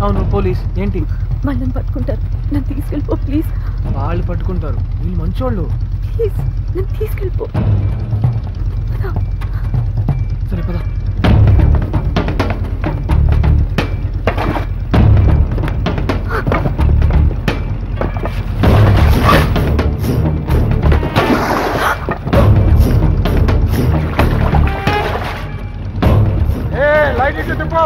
అవును పోలీస్ ఏంటి? వాళ్ళని పట్టుకుంటారు, నన్ను తీసుకెళ్ళిపో ప్లీజ్. వాళ్ళు పట్టుకుంటారు, వీళ్ళు మంచోళ్ళు. ప్లీజ్ నన్ను తీసుకెళ్ళిపో. సరే పద. లైట్ ఇటు తిప్పో.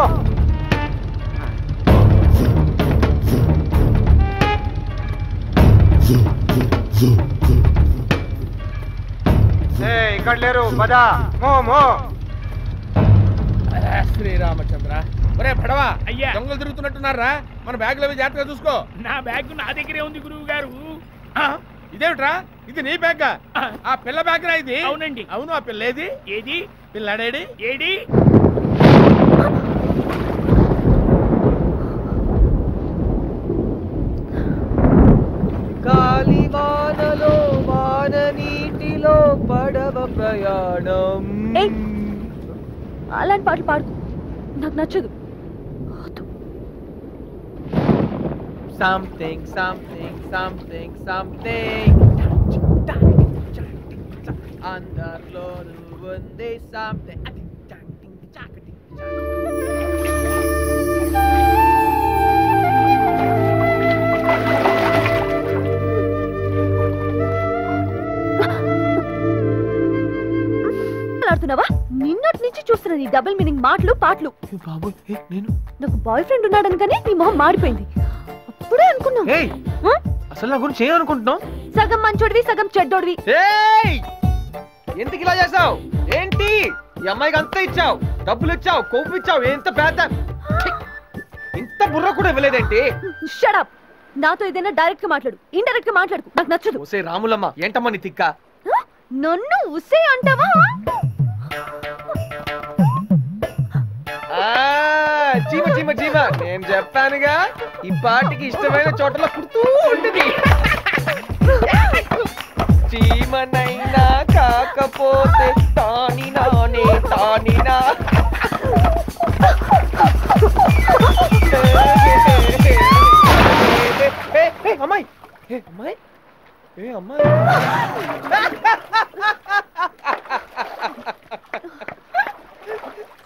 ఇక్కడ లేరు పదా. శ్రీరామచంద్ర, ఒరే పడవా అయ్యా, దొంగలు తిరుగుతున్నట్టున్నారా? మన బ్యాగ్ లో జాగ్రత్తగా చూసుకో. నా బ్యాగ్ నా దగ్గరే ఉంది గురువు గారు. ఇదేమిట్రా, ఇది నీ బ్యాగ్? ఆ పిల్ల బ్యాగ్ రా ఇది? అవునండి. అవును, ఆ పిల్ల ఏది? ఏది పిల్లాడేడి? ఏడి? గాలి వానలో వాన నీటిలో పడవ ప్రయాణం. అలాంటి పాటలు పాడుకో, నాకు నచ్చదు. సంథింగ్ సంథింగ్ సంథింగ్ సంథింగ్ అందరిలో ఉంది సంథింగ్. మాట్లాడుతున్నావా? నిన్నటి నుంచి చూస్తున్నా నీ డబుల్ మీనింగ్ మాటలు పాటలు. నాకు బాయ్ ఫ్రెండ్ ఉన్నాడని కానీ నీ మొహం మాడిపోయింది. అప్పుడే అనుకున్నా. అసలు నా గురించి ఏమనుకుంటున్నావు? సగం మంచోడివి సగం చెడ్డోడివి. ఎందుకు ఇలా చేసావు? ఏంటి ఈ అమ్మాయికి అంతా ఇచ్చావు, డబ్బులు ఇచ్చావు, కొవ్వు ఇచ్చావు, ఎంత పెద్ద ఇంత బుర్ర కూడా ఇవ్వలేదేంటి? Shut up. నాతో ఏదైనా డైరెక్ట్ గా మాట్లాడు, ఇండైరెక్ట్ గా మాట్లాడు. నాకు నచ్చదు. ఓసే రాములమ్మ, ఏంటమ్మా నీ తిక్క? నన్ను ఉసే అంటావా? చీమ చీమ చీమ, నేను చెప్పానుగా ఈ పాటికి ఇష్టమైన చోటలో కుడుతూ ఉంటుంది. చీమనైనా కాకపోతే తాని నానే తానినా. అమ్మాయి అమ్మాయి అమ్మాయి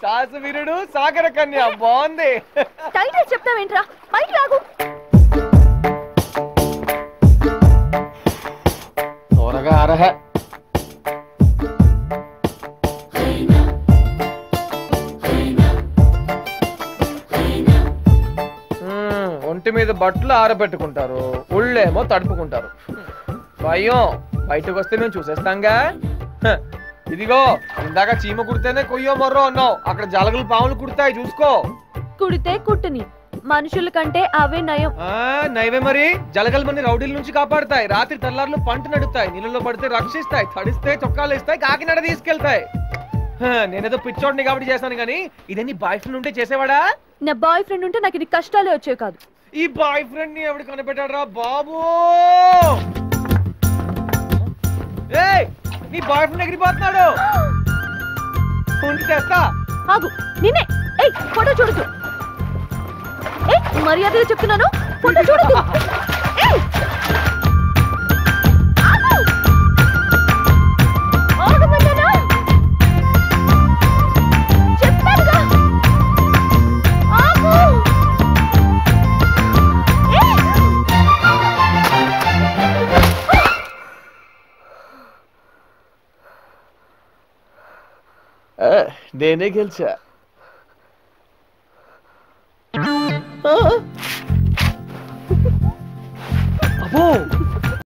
సాహస వీరుడు సాగర కన్య బాగుంది. టైటిల్ చెప్తావేంట్రా? పైకి లాగు. త్వరగా అర్హ. ఒంటి మీద బట్టలు ఆరబెట్టుకుంటారు, ఒళ్ళేమో తడుపుకుంటారు. భయం బయటకు వస్తే మేము చూసేస్తాంగా. ఇదిగో ఇందాక చీమ కుడితేనే కొయ్యో మొర్రో అన్నావు, అక్కడ జలగలు పాములు కుడతాయి చూసుకో. కుడితే కుట్టని, మనుషుల కంటే అవే నయం. నయమే మరి. జలగలు మన రౌడీల నుంచి కాపాడుతాయి, రాత్రి తెల్లారులు పంట నడుతాయి, నీళ్ళలో పడితే రక్షిస్తాయి, తడిస్తే చొక్కాలు ఇస్తాయి, కాకినాడ తీసుకెళ్తాయి. నేనేదో పిచ్చోడిని కాబట్టి చేశాను గానీ ఇదే నీ బాయ్ ఫ్రెండ్ ఉంటే చేసేవాడా? నా బాయ్ ఫ్రెండ్ ఉంటే నాకు ఇది కష్టాలే వచ్చేవి కాదు. ఈ బాయ్ ఫ్రెండ్ ని ఎవడు కనిపెట్టాడు రా బాబు? నీ బాయ్ ఫ్రెండ్ ఎగిరిపోతున్నాడు. చేస్తా ఆగు. నిన్నే ఫోటో చూడదు. మర్యాదగా చెప్తున్నాను, ఫోటో చూడదు. చెప్పానుగా ఆగు. నేనే గెలిచా. అబ్బో